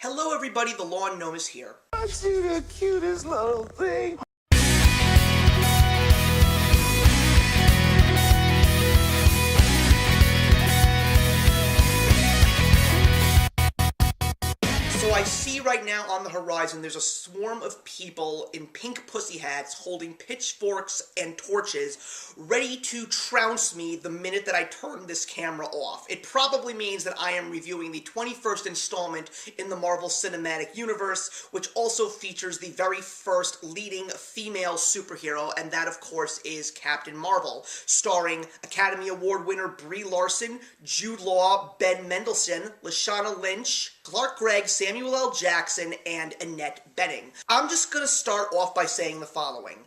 Hello everybody, the Lawn Gnome is here. Aren't you the cutest little thing? So I see right now on the horizon there's a swarm of people in pink pussy hats holding pitchforks and torches ready to trounce me the minute that I turn this camera off. It probably means that I am reviewing the 21st installment in the Marvel Cinematic Universe, which also features the very first leading female superhero, and that of course is Captain Marvel, starring Academy Award winner Brie Larson, Jude Law, Ben Mendelsohn, Lashana Lynch, Clark Gregg, Samuel L. Jackson, and Annette Bening. I'm just going to start off by saying the following.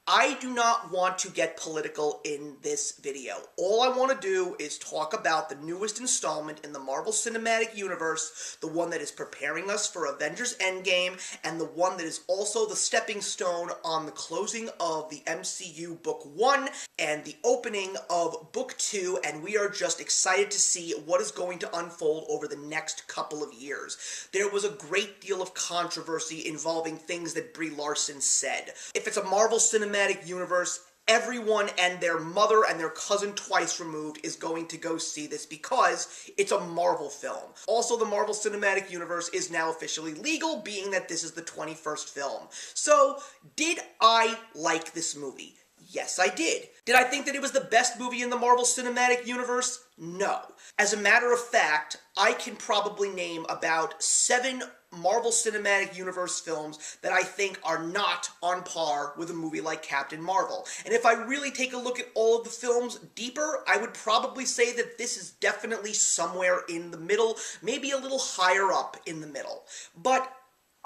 I do not want to get political in this video. All I want to do is talk about the newest installment in the Marvel Cinematic Universe, the one that is preparing us for Avengers Endgame, and the one that is also the stepping stone on the closing of the MCU Book 1 and the opening of Book 2, and we are just excited to see what is going to unfold over the next couple of years. There was a great deal of controversy involving things that Brie Larson said. If it's a Marvel Cinematic Universe, everyone and their mother and their cousin twice removed is going to go see this because it's a Marvel film. Also, the Marvel Cinematic Universe is now officially legal, being that this is the 21st film. So, did I like this movie? Yes, I did. Did I think that it was the best movie in the Marvel Cinematic Universe? No. As a matter of fact, I can probably name about 7 Marvel Cinematic Universe films that I think are not on par with a movie like Captain Marvel. And if I really take a look at all of the films deeper, I would probably say that this is definitely somewhere in the middle, maybe a little higher up in the middle. But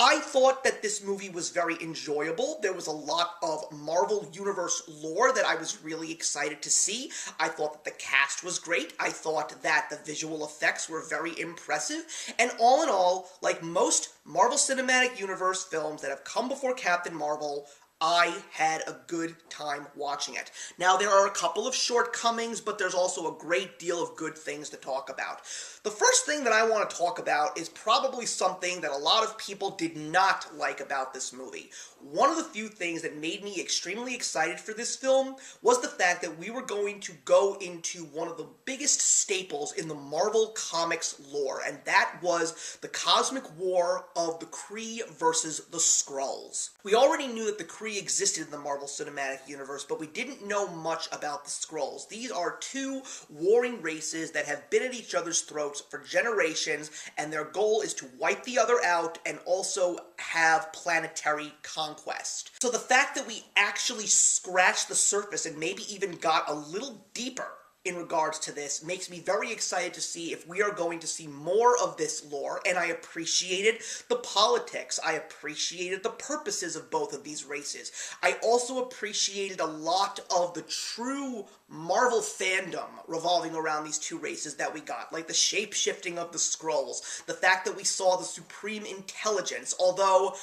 I thought that this movie was very enjoyable. There was a lot of Marvel Universe lore that I was really excited to see. I thought that the cast was great. I thought that the visual effects were very impressive. And all in all, like most Marvel Cinematic Universe films that have come before Captain Marvel, I had a good time watching it. Now, there are a couple of shortcomings, but there's also a great deal of good things to talk about. The first thing that I want to talk about is probably something that a lot of people did not like about this movie. One of the few things that made me extremely excited for this film was the fact that we were going to go into one of the biggest staples in the Marvel Comics lore, and that was the cosmic war of the Kree versus the Skrulls. We already knew that the Kree existed in the Marvel Cinematic Universe, but we didn't know much about the Skrulls. These are 2 warring races that have been at each other's throats for generations, and their goal is to wipe the other out and also have planetary conquest. So the fact that we actually scratched the surface and maybe even got a little deeper in regards to this makes me very excited to see if we are going to see more of this lore, and I appreciated the politics. I appreciated the purposes of both of these races. I also appreciated a lot of the true Marvel fandom revolving around these 2 races that we got, like the shape-shifting of the Skrulls, the fact that we saw the Supreme Intelligence, although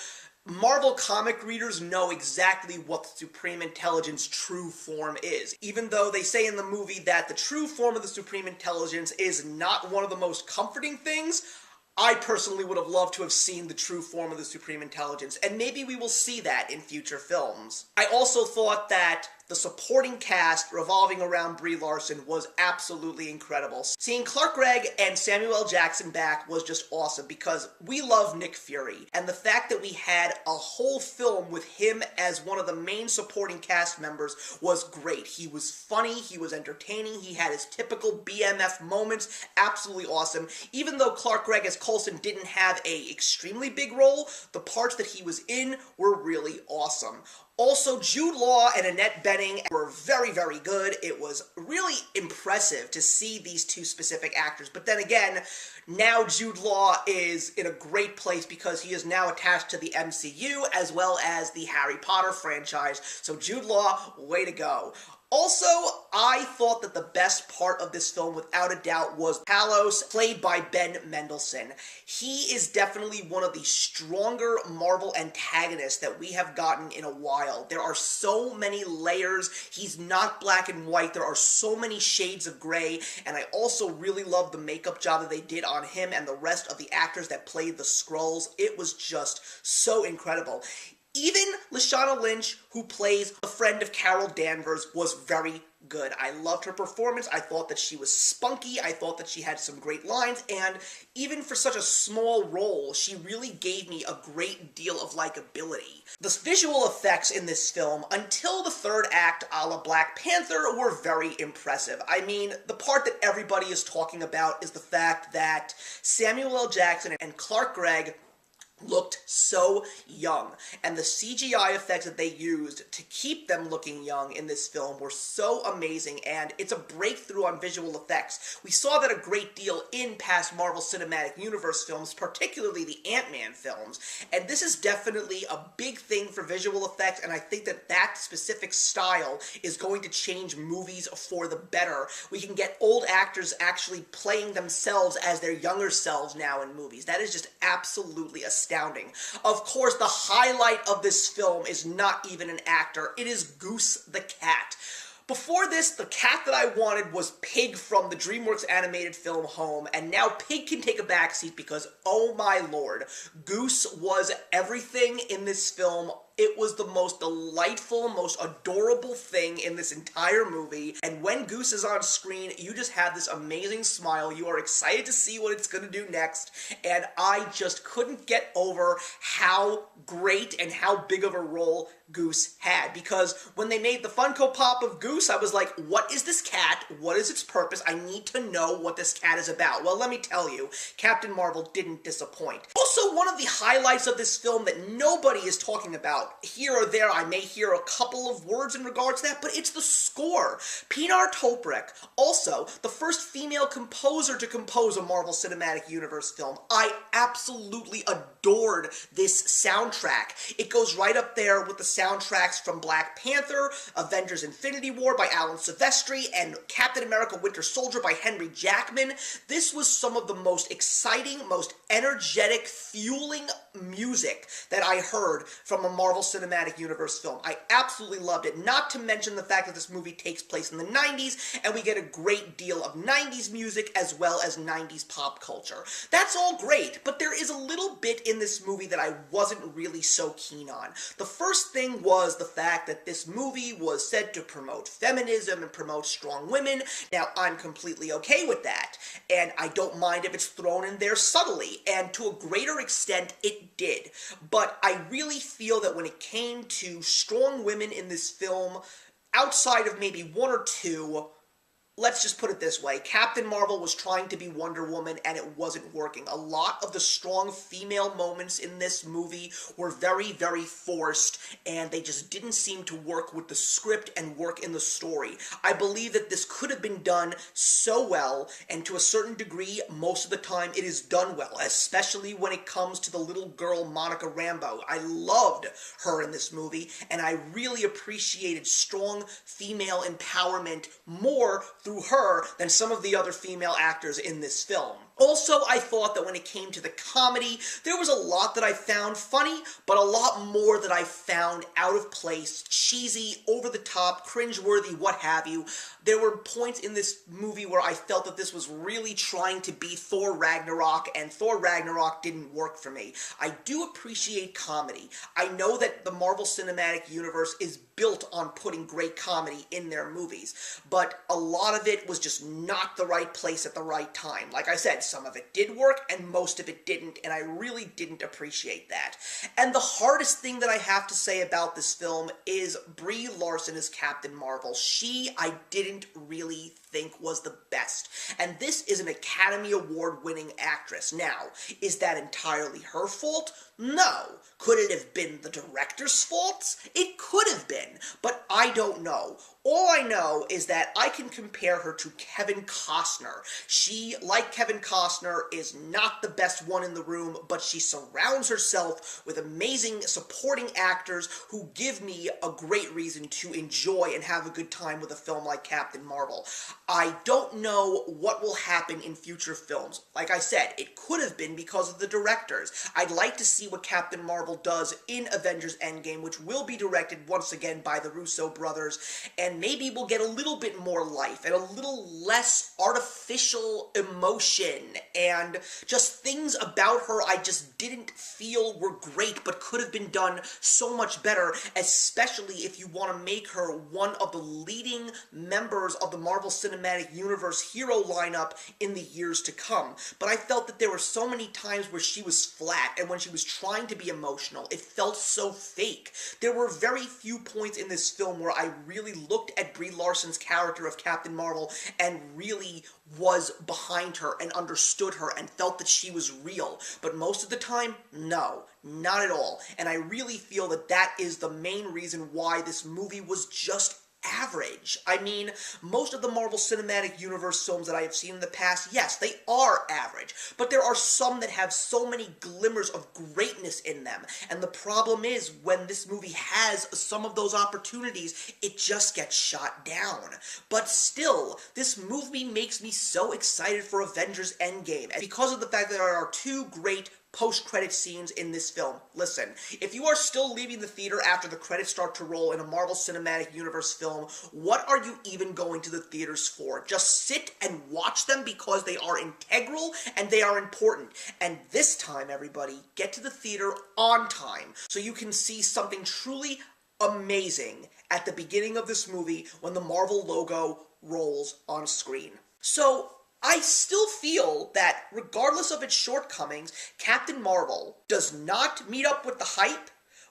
Marvel comic readers know exactly what the Supreme Intelligence true form is. Even though they say in the movie that the true form of the Supreme Intelligence is not one of the most comforting things, I personally would have loved to have seen the true form of the Supreme Intelligence, and maybe we will see that in future films. I also thought that the supporting cast revolving around Brie Larson was absolutely incredible. Seeing Clark Gregg and Samuel L. Jackson back was just awesome because we love Nick Fury, and the fact that we had a whole film with him as one of the main supporting cast members was great. He was funny, he was entertaining, he had his typical BMF moments, absolutely awesome. Even though Clark Gregg as Coulson didn't have a extremely big role, the parts that he was in were really awesome. Also, Jude Law and Annette Bening were very, very good. It was really impressive to see these 2 specific actors. But then again, now Jude Law is in a great place because he is now attached to the MCU as well as the Harry Potter franchise. So Jude Law, way to go. Also, I thought that the best part of this film, without a doubt, was Talos, played by Ben Mendelsohn. He is definitely one of the stronger Marvel antagonists that we have gotten in a while. There are so many layers. He's not black and white. There are so many shades of gray, and I also really love the makeup job that they did on him and the rest of the actors that played the Skrulls. It was just so incredible. Even Lashana Lynch, who plays a friend of Carol Danvers, was very good. I loved her performance. I thought that she was spunky. I thought that she had some great lines, and even for such a small role, she really gave me a great deal of likability. The visual effects in this film, until the third act a la Black Panther, were very impressive. I mean, the part that everybody is talking about is the fact that Samuel L. Jackson and Clark Gregg looked so young, and the CGI effects that they used to keep them looking young in this film were so amazing, and it's a breakthrough on visual effects. We saw that a great deal in past Marvel Cinematic Universe films, particularly the Ant-Man films, and this is definitely a big thing for visual effects, and I think that that specific style is going to change movies for the better. We can get old actors actually playing themselves as their younger selves now in movies. That is just absolutely astounding. Of course, the highlight of this film is not even an actor. It is Goose the cat. Before this, the cat that I wanted was Pig from the DreamWorks animated film Home, and now Pig can take a backseat because, oh my lord, Goose was everything in this film. It was the most delightful, most adorable thing in this entire movie, and when Goose is on screen, you just have this amazing smile. You are excited to see what it's gonna do next, and I just couldn't get over how great and how big of a role Goose had, because when they made the Funko Pop of Goose, I was like, what is this cat? What is its purpose? I need to know what this cat is about. Well, let me tell you, Captain Marvel didn't disappoint. Also, one of the highlights of this film that nobody is talking about, here or there, I may hear a couple of words in regards to that, but it's the score. Pinar Toprak, also the first female composer to compose a Marvel Cinematic Universe film. I absolutely adored this soundtrack. It goes right up there with the soundtracks from Black Panther, Avengers Infinity War by Alan Silvestri, and Captain America Winter Soldier by Henry Jackman. This was some of the most exciting, most energetic, fueling music that I heard from a Marvel Cinematic Universe film. I absolutely loved it, not to mention the fact that this movie takes place in the 90s, and we get a great deal of 90s music as well as 90s pop culture. That's all great, but there is a little bit in this movie that I wasn't really so keen on. The first thing was the fact that this movie was said to promote feminism and promote strong women. Now, I'm completely okay with that, and I don't mind if it's thrown in there subtly, and to a greater extent, it did. But I really feel that when it came to strong women in this film, outside of maybe one or two, let's just put it this way, Captain Marvel was trying to be Wonder Woman and it wasn't working. A lot of the strong female moments in this movie were very, very forced, and they just didn't seem to work with the script and work in the story. I believe that this could have been done so well, and to a certain degree, most of the time it is done well, especially when it comes to the little girl Monica Rambeau. I loved her in this movie, and I really appreciated strong female empowerment more through her than some of the other female actors in this film. Also, I thought that when it came to the comedy, there was a lot that I found funny, but a lot more that I found out of place, cheesy, over the top, cringeworthy, what have you. There were points in this movie where I felt that this was really trying to be Thor Ragnarok, and Thor Ragnarok didn't work for me. I do appreciate comedy. I know that the Marvel Cinematic Universe is built on putting great comedy in their movies, but a lot of it was just not the right place at the right time. Like I said, some of it did work and most of it didn't, and I really didn't appreciate that. And the hardest thing that I have to say about this film is Brie Larson as Captain Marvel. She, I didn't really think was the best. And this is an Academy Award winning actress. Now, is that entirely her fault? No. Could it have been the director's fault? It could have been, but I don't know. All I know is that I can compare her to Kevin Costner. She, like Kevin Costner, is not the best one in the room, but she surrounds herself with amazing supporting actors who give me a great reason to enjoy and have a good time with a film like Captain Marvel. I don't know what will happen in future films. Like I said, it could have been because of the directors. I'd like to see what Captain Marvel does in Avengers Endgame, which will be directed once again by the Russo brothers, and maybe we'll get a little bit more life and a little less artificial emotion and just things about her I just didn't feel were great but could have been done so much better, especially if you want to make her one of the leading members of the Marvel Cinematic Universe hero lineup in the years to come. But I felt that there were so many times where she was flat, and when she was trying to be emotional, it felt so fake. There were very few points in this film where I really looked at Brie Larson's character of Captain Marvel and really was behind her and understood her and felt that she was real. But most of the time, no, not at all. And I really feel that that is the main reason why this movie was just average. I mean, most of the Marvel Cinematic Universe films that I have seen in the past, yes, they are average, but there are some that have so many glimmers of greatness in them, and the problem is, when this movie has some of those opportunities, it just gets shot down. But still, this movie makes me so excited for Avengers Endgame, and because of the fact that there are two great post-credit scenes in this film. Listen, if you are still leaving the theater after the credits start to roll in a Marvel Cinematic Universe film, what are you even going to the theaters for? Just sit and watch them because they are integral and they are important. And this time, everybody, get to the theater on time so you can see something truly amazing at the beginning of this movie when the Marvel logo rolls on screen. So, I still feel that, regardless of its shortcomings, Captain Marvel does not meet up with the hype,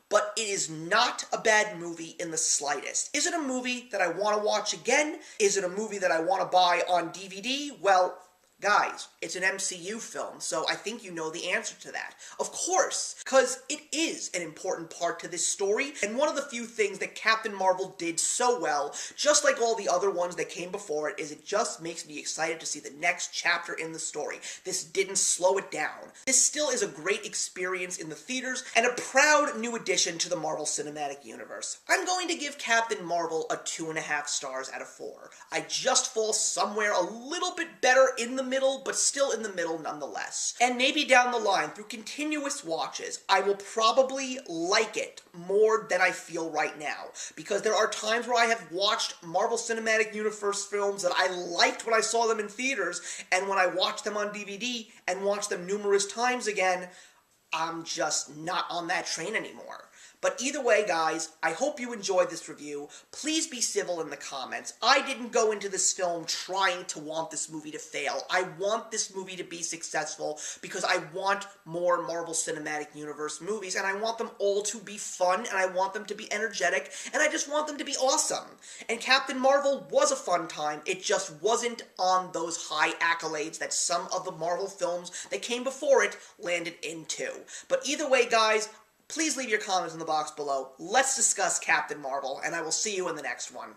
but it is not a bad movie in the slightest. Is it a movie that I want to watch again? Is it a movie that I want to buy on DVD? Well, guys, it's an MCU film, so I think you know the answer to that. Of course, because it is an important part to this story, and one of the few things that Captain Marvel did so well, just like all the other ones that came before it, is it just makes me excited to see the next chapter in the story. This didn't slow it down. This still is a great experience in the theaters, and a proud new addition to the Marvel Cinematic Universe. I'm going to give Captain Marvel a 2.5 stars out of 4. I just fall somewhere a little bit better in the middle, but still in the middle nonetheless. And maybe down the line, through continuous watches, I will probably like it more than I feel right now. Because there are times where I have watched Marvel Cinematic Universe films that I liked when I saw them in theaters, and when I watch them on DVD and watch them numerous times again, I'm just not on that train anymore. But either way, guys, I hope you enjoyed this review. Please be civil in the comments. I didn't go into this film trying to want this movie to fail. I want this movie to be successful because I want more Marvel Cinematic Universe movies, and I want them all to be fun, and I want them to be energetic, and I just want them to be awesome. And Captain Marvel was a fun time. It just wasn't on those high accolades that some of the Marvel films that came before it landed into. But either way, guys, please leave your comments in the box below. Let's discuss Captain Marvel, and I will see you in the next one.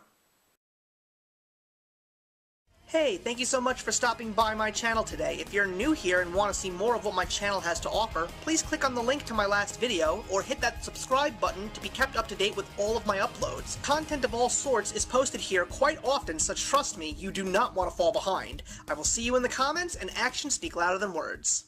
Hey, thank you so much for stopping by my channel today. If you're new here and want to see more of what my channel has to offer, please click on the link to my last video, or hit that subscribe button to be kept up to date with all of my uploads. Content of all sorts is posted here quite often, so trust me, you do not want to fall behind. I will see you in the comments, and actions speak louder than words.